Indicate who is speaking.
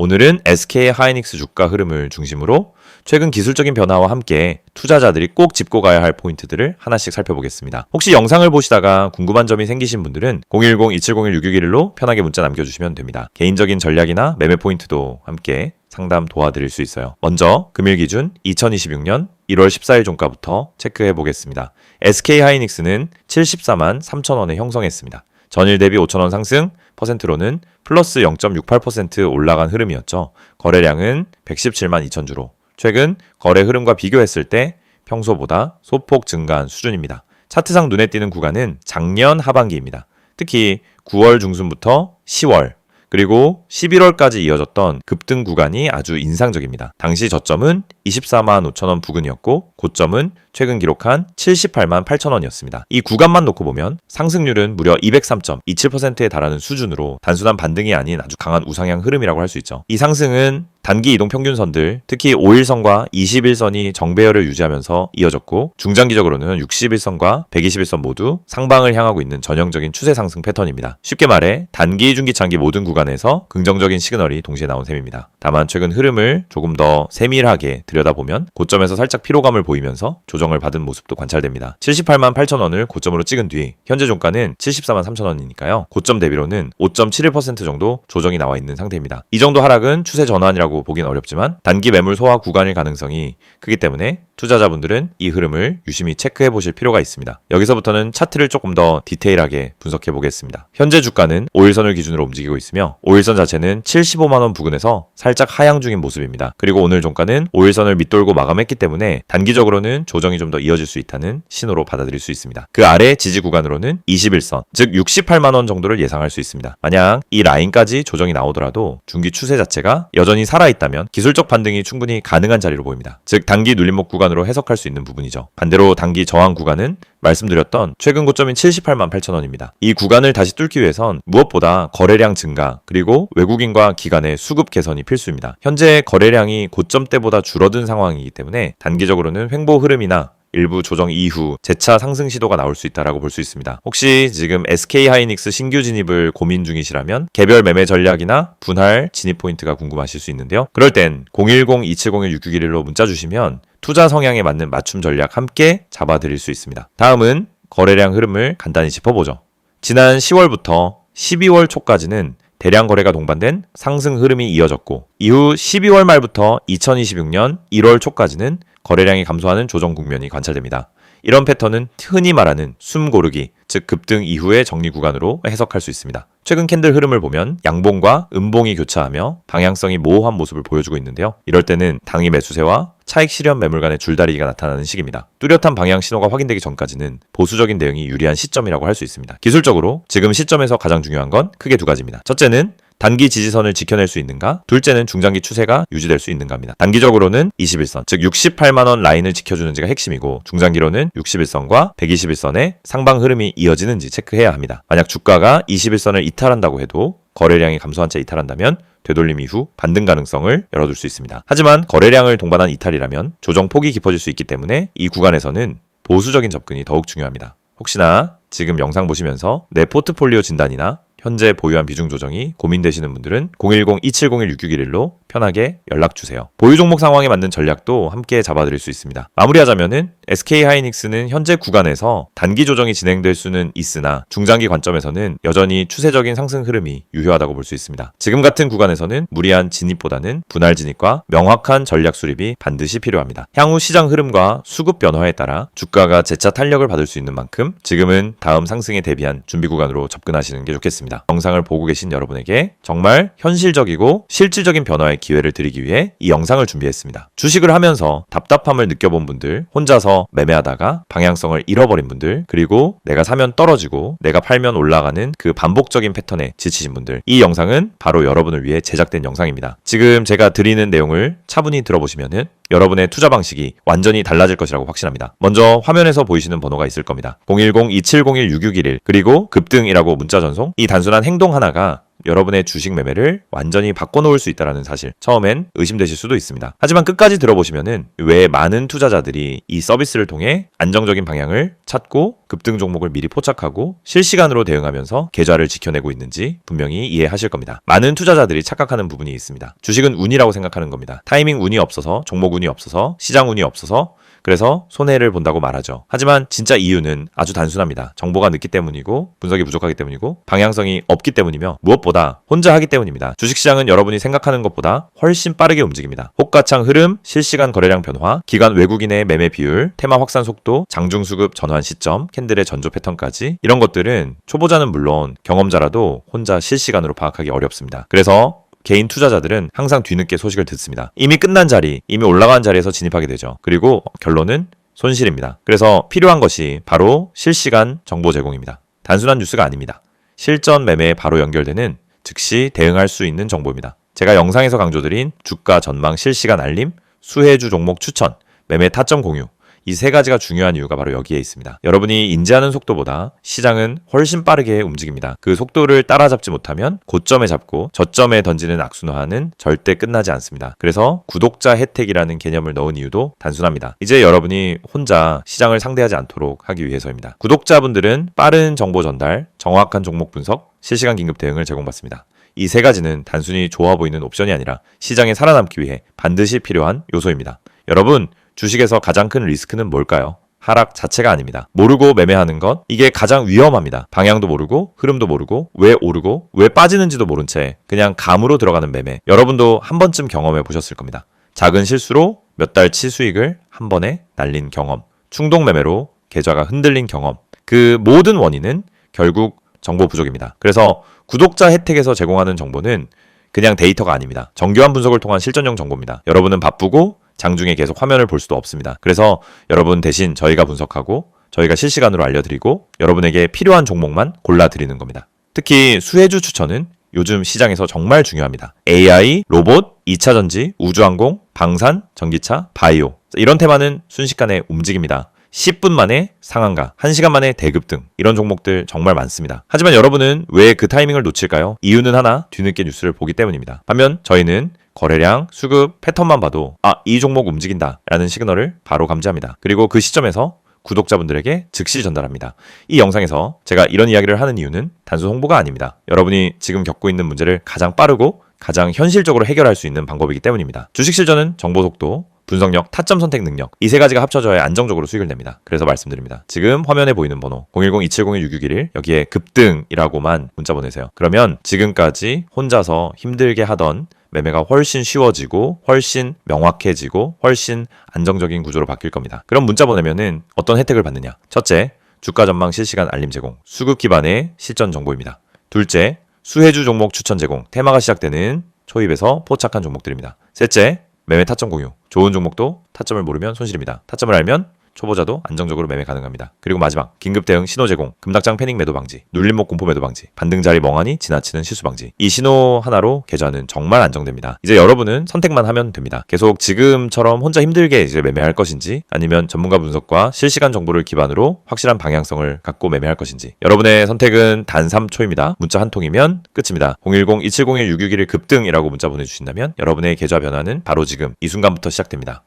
Speaker 1: 오늘은 SK 하이닉스 주가 흐름을 중심으로 최근 기술적인 변화와 함께 투자자들이 꼭 짚고 가야 할 포인트들을 하나씩 살펴보겠습니다. 혹시 영상을 보시다가 궁금한 점이 생기신 분들은 010-2701-6611로 편하게 문자 남겨주시면 됩니다. 개인적인 전략이나 매매 포인트도 함께 상담 도와드릴 수 있어요. 먼저 금일 기준 2026년 1월 14일 종가부터 체크해 보겠습니다. SK 하이닉스는 74만 3천원에 형성했습니다. 전일 대비 5천원 상승, 퍼센트로는 플러스 0.68% 올라간 흐름이었죠. 거래량은 117만 2천 주로 최근 거래 흐름과 비교했을 때 평소보다 소폭 증가한 수준입니다. 차트상 눈에 띄는 구간은 작년 하반기입니다. 특히 9월 중순부터 10월 그리고 11월까지 이어졌던 급등 구간이 아주 인상적입니다. 당시 저점은 24만 5천원 부근이었고 고점은 최근 기록한 78만 8천원이었습니다. 이 구간만 놓고 보면 상승률은 무려 203.27%에 달하는 수준으로 단순한 반등이 아닌 아주 강한 우상향 흐름이라고 할 수 있죠. 이 상승은 단기 이동 평균선들, 특히 5일선과 21선이 정배열을 유지하면서 이어졌고 중장기적으로는 61선과 121선 모두 상방을 향하고 있는 전형적인 추세 상승 패턴입니다. 쉽게 말해 단기, 중기, 장기 모든 구간에서 긍정적인 시그널이 동시에 나온 셈입니다. 다만 최근 흐름을 조금 더 세밀하게 들여다보면 고점에서 살짝 피로감을 보이면서 조정을 받은 모습도 관찰됩니다. 78만 8천원을 고점으로 찍은 뒤 현재 종가는 74만 3천원이니까요. 고점 대비로는 5.71% 정도 조정이 나와 있는 상태입니다. 이 정도 하락은 추세 전환이라고 보긴 어렵지만 단기 매물 소화 구간일 가능성이 크기 때문에 투자자분들은 이 흐름을 유심히 체크해 보실 필요가 있습니다. 여기서부터는 차트를 조금 더 디테일하게 분석해 보겠습니다. 현재 주가는 5일선을 기준으로 움직이고 있으며 5일선 자체는 75만원 부근에서 살짝 하향 중인 모습입니다. 그리고 오늘 종가는 5일선을 밑돌고 마감했기 때문에 단기적으로는 조정이 좀 더 이어질 수 있다는 신호로 받아들일 수 있습니다. 그 아래 지지 구간으로는 21선, 즉 68만원 정도를 예상할 수 있습니다. 만약 이 라인까지 조정이 나오더라도 중기 추세 자체가 여전히 살아있다면 기술적 반등이 충분히 가능한 자리로 보입니다. 즉 단기 눌림목 구간으로 해석할 수 있는 부분이죠. 반대로 단기 저항 구간은 말씀드렸던 최근 고점인 78만 8천원입니다. 이 구간을 다시 뚫기 위해선 무엇보다 거래량 증가 그리고 외국인과 기관의 수급 개선이 필수입니다. 현재 거래량이 고점 때보다 줄어든 상황이기 때문에 단기적으로는 횡보 흐름이나 일부 조정 이후 재차 상승 시도가 나올 수 있다고 볼 수 있습니다. 혹시 지금 SK 하이닉스 신규 진입을 고민 중이시라면 개별 매매 전략이나 분할 진입 포인트가 궁금하실 수 있는데요. 그럴 땐 010-2701-6611로 문자 주시면 투자 성향에 맞는 맞춤 전략 함께 잡아드릴 수 있습니다. 다음은 거래량 흐름을 간단히 짚어보죠. 지난 10월부터 12월 초까지는 대량 거래가 동반된 상승 흐름이 이어졌고 이후 12월 말부터 2026년 1월 초까지는 거래량이 감소하는 조정 국면이 관찰됩니다. 이런 패턴은 흔히 말하는 숨 고르기, 즉 급등 이후의 정리 구간으로 해석할 수 있습니다. 최근 캔들 흐름을 보면 양봉과 음봉이 교차하며 방향성이 모호한 모습을 보여주고 있는데요. 이럴 때는 당위 매수세와 차익 실현 매물 간의 줄다리기가 나타나는 시기입니다. 뚜렷한 방향 신호가 확인되기 전까지는 보수적인 대응이 유리한 시점이라고 할 수 있습니다. 기술적으로 지금 시점에서 가장 중요한 건 크게 두 가지입니다. 첫째는 단기 지지선을 지켜낼 수 있는가? 둘째는 중장기 추세가 유지될 수 있는가입니다. 단기적으로는 21선, 즉 68만원 라인을 지켜주는지가 핵심이고 중장기로는 61선과 121선의 상방 흐름이 이어지는지 체크해야 합니다. 만약 주가가 21선을 이탈한다고 해도 거래량이 감소한 채 이탈한다면 되돌림 이후 반등 가능성을 열어둘 수 있습니다. 하지만 거래량을 동반한 이탈이라면 조정 폭이 깊어질 수 있기 때문에 이 구간에서는 보수적인 접근이 더욱 중요합니다. 혹시나 지금 영상 보시면서 내 포트폴리오 진단이나 현재 보유한 비중 조정이 고민되시는 분들은 010-2701-6611로 편하게 연락주세요. 보유 종목 상황에 맞는 전략도 함께 잡아드릴 수 있습니다. 마무리하자면은 SK 하이닉스는 현재 구간에서 단기 조정이 진행될 수는 있으나 중장기 관점에서는 여전히 추세적인 상승 흐름이 유효하다고 볼 수 있습니다. 지금 같은 구간에서는 무리한 진입보다는 분할 진입과 명확한 전략 수립이 반드시 필요합니다. 향후 시장 흐름과 수급 변화에 따라 주가가 재차 탄력을 받을 수 있는 만큼 지금은 다음 상승에 대비한 준비 구간으로 접근하시는 게 좋겠습니다. 영상을 보고 계신 여러분에게 정말 현실적이고 실질적인 변화의 기회를 드리기 위해 이 영상을 준비했습니다. 주식을 하면서 답답함을 느껴본 분들, 혼자서 매매하다가 방향성을 잃어버린 분들, 그리고 내가 사면 떨어지고 내가 팔면 올라가는 그 반복적인 패턴에 지치신 분들, 이 영상은 바로 여러분을 위해 제작된 영상입니다. 지금 제가 드리는 내용을 차분히 들어보시면은 여러분의 투자 방식이 완전히 달라질 것이라고 확신합니다. 먼저 화면에서 보이시는 번호가 있을 겁니다. 010-2701-6611 그리고 급등이라고 문자 전송. 이 단순한 행동 하나가 여러분의 주식 매매를 완전히 바꿔놓을 수 있다는 사실, 처음엔 의심되실 수도 있습니다. 하지만 끝까지 들어보시면은 왜 많은 투자자들이 이 서비스를 통해 안정적인 방향을 찾고 급등 종목을 미리 포착하고 실시간으로 대응하면서 계좌를 지켜내고 있는지 분명히 이해하실 겁니다. 많은 투자자들이 착각하는 부분이 있습니다. 주식은 운이라고 생각하는 겁니다. 타이밍 운이 없어서, 종목 운이 없어서, 시장 운이 없어서 그래서 손해를 본다고 말하죠. 하지만 진짜 이유는 아주 단순합니다. 정보가 늦기 때문이고 분석이 부족하기 때문이고 방향성이 없기 때문이며 무엇보다 혼자 하기 때문입니다. 주식시장은 여러분이 생각하는 것보다 훨씬 빠르게 움직입니다. 호가창 흐름, 실시간 거래량 변화, 기관 외국인의 매매 비율, 테마 확산 속도, 장중 수급 전환 시점, 캔들의 전조 패턴까지 이런 것들은 초보자는 물론 경험자라도 혼자 실시간으로 파악하기 어렵습니다. 그래서 개인 투자자들은 항상 뒤늦게 소식을 듣습니다. 이미 끝난 자리, 이미 올라간 자리에서 진입하게 되죠. 그리고 결론은 손실입니다. 그래서 필요한 것이 바로 실시간 정보 제공입니다. 단순한 뉴스가 아닙니다. 실전 매매에 바로 연결되는 즉시 대응할 수 있는 정보입니다. 제가 영상에서 강조드린 주가 전망 실시간 알림, 수혜주 종목 추천, 매매 타점 공유, 이 세 가지가 중요한 이유가 바로 여기에 있습니다. 여러분이 인지하는 속도보다 시장은 훨씬 빠르게 움직입니다. 그 속도를 따라잡지 못하면 고점에 잡고 저점에 던지는 악순환은 절대 끝나지 않습니다. 그래서 구독자 혜택이라는 개념을 넣은 이유도 단순합니다. 이제 여러분이 혼자 시장을 상대하지 않도록 하기 위해서입니다. 구독자분들은 빠른 정보 전달, 정확한 종목 분석, 실시간 긴급 대응을 제공받습니다. 이 세 가지는 단순히 좋아 보이는 옵션이 아니라 시장에 살아남기 위해 반드시 필요한 요소입니다. 여러분, 주식에서 가장 큰 리스크는 뭘까요? 하락 자체가 아닙니다. 모르고 매매하는 것, 이게 가장 위험합니다. 방향도 모르고 흐름도 모르고 왜 오르고 왜 빠지는지도 모른 채 그냥 감으로 들어가는 매매. 여러분도 한 번쯤 경험해 보셨을 겁니다. 작은 실수로 몇 달치 수익을 한 번에 날린 경험, 충동 매매로 계좌가 흔들린 경험. 그 모든 원인은 결국 정보 부족입니다. 그래서 구독자 혜택에서 제공하는 정보는 그냥 데이터가 아닙니다. 정교한 분석을 통한 실전용 정보입니다. 여러분은 바쁘고 장중에 계속 화면을 볼 수도 없습니다. 그래서 여러분 대신 저희가 분석하고 저희가 실시간으로 알려드리고 여러분에게 필요한 종목만 골라드리는 겁니다. 특히 수혜주 추천은 요즘 시장에서 정말 중요합니다. AI, 로봇, 2차전지, 우주항공, 방산, 전기차, 바이오 이런 테마는 순식간에 움직입니다. 10분 만에 상한가, 1시간 만에 대급등 이런 종목들 정말 많습니다. 하지만 여러분은 왜 그 타이밍을 놓칠까요? 이유는 하나, 뒤늦게 뉴스를 보기 때문입니다. 반면 저희는 거래량, 수급, 패턴만 봐도 이 종목 움직인다 라는 시그널을 바로 감지합니다. 그리고 그 시점에서 구독자분들에게 즉시 전달합니다. 이 영상에서 제가 이런 이야기를 하는 이유는 단순 홍보가 아닙니다. 여러분이 지금 겪고 있는 문제를 가장 빠르고 가장 현실적으로 해결할 수 있는 방법이기 때문입니다. 주식 실전은 정보 속도, 분석력, 타점 선택 능력 이 세 가지가 합쳐져야 안정적으로 수익을 냅니다. 그래서 말씀드립니다. 지금 화면에 보이는 번호 010-2701-6611 여기에 급등이라고만 문자 보내세요. 그러면 지금까지 혼자서 힘들게 하던 매매가 훨씬 쉬워지고 훨씬 명확해지고 훨씬 안정적인 구조로 바뀔 겁니다. 그럼 문자 보내면은 어떤 혜택을 받느냐? 첫째, 주가 전망 실시간 알림 제공, 수급 기반의 실전 정보입니다. 둘째, 수혜주 종목 추천 제공, 테마가 시작되는 초입에서 포착한 종목들입니다. 셋째, 매매 타점 공유, 좋은 종목도 타점을 모르면 손실입니다. 타점을 알면 초보자도 안정적으로 매매 가능합니다. 그리고 마지막, 긴급 대응 신호 제공, 금닥장 패닉 매도 방지, 눌림목 공포 매도 방지, 반등 자리 멍하니 지나치는 실수 방지. 이 신호 하나로 계좌는 정말 안정됩니다. 이제 여러분은 선택만 하면 됩니다. 계속 지금처럼 혼자 힘들게 이제 매매할 것인지 아니면 전문가 분석과 실시간 정보를 기반으로 확실한 방향성을 갖고 매매할 것인지 여러분의 선택은 단 3초입니다. 문자 한 통이면 끝입니다. 010-2701-6611 급등이라고 문자 보내주신다면 여러분의 계좌 변화는 바로 지금 이 순간부터 시작됩니다.